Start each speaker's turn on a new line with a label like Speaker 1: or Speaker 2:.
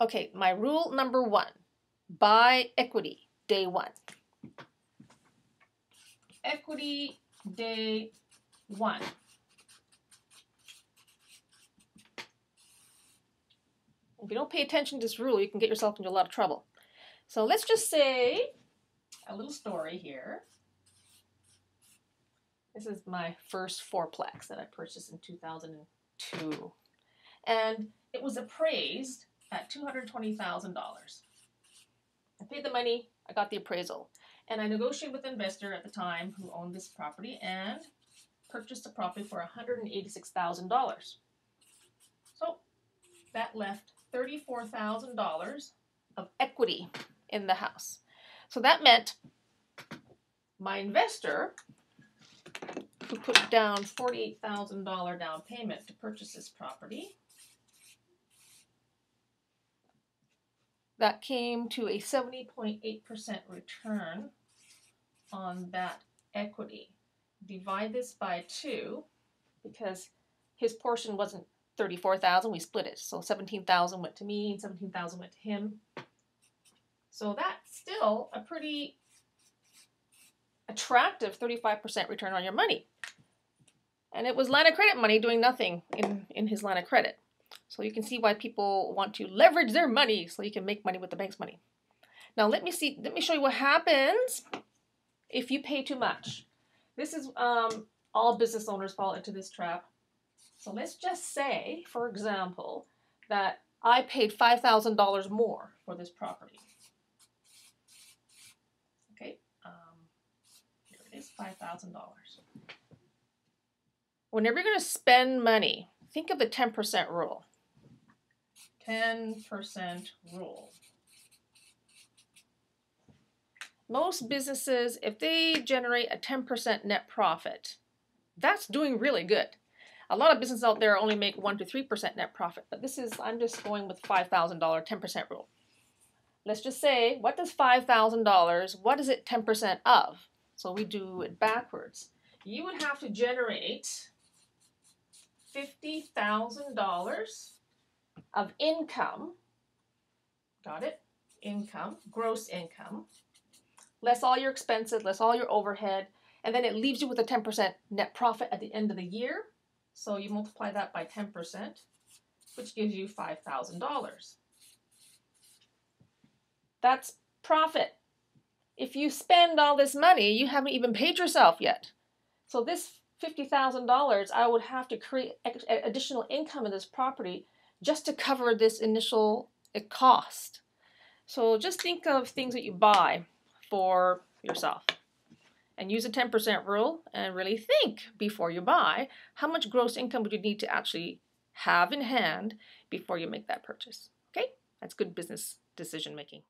Speaker 1: Okay, my rule number 1, buy equity day 1. Equity day 1. If you don't pay attention to this rule, you can get yourself into a lot of trouble. So let's just say a little story here. This is my first fourplex that I purchased in 2002. And it was appraised at $220,000. I paid the money, I got the appraisal. And I negotiated with an investor at the time who owned this property and purchased the property for $186,000. So that left $34,000 of equity in the house. So that meant my investor, who put down $48,000 down payment to purchase this property, that came to a 70.8% return on that equity. Divide this by 2, because his portion wasn't $34,000, we split it. So $17,000 went to me and $17,000 went to him. So that's still a pretty attractive 35% return on your money. And it was line of credit money doing nothing in his line of credit. So you can see why people want to leverage their money so you can make money with the bank's money. Now let me show you what happens if you pay too much. This is all business owners fall into this trap. So let's just say, for example, that I paid $5,000 more for this property. Okay, here it is, $5,000. Whenever you're going to spend money, think of the 10% rule. 10% rule. Most businesses, if they generate a 10% net profit, that's doing really good. A lot of businesses out there only make 1 to 3% net profit, but I'm just going with $5,000 10% rule. Let's just say, what does $5,000, what is it 10% of? So we do it backwards. You would have to generate $50,000 of income, got it? Income, gross income, less all your expenses, less all your overhead, and then it leaves you with a 10% net profit at the end of the year. So you multiply that by 10%, which gives you $5,000. That's profit. If you spend all this money, you haven't even paid yourself yet. So this $50,000, I would have to create additional income in this property just to cover this initial cost. So just think of things that you buy for yourself and use a 10% rule and really think before you buy how much gross income would you need to actually have in hand before you make that purchase. Okay, that's good business decision making.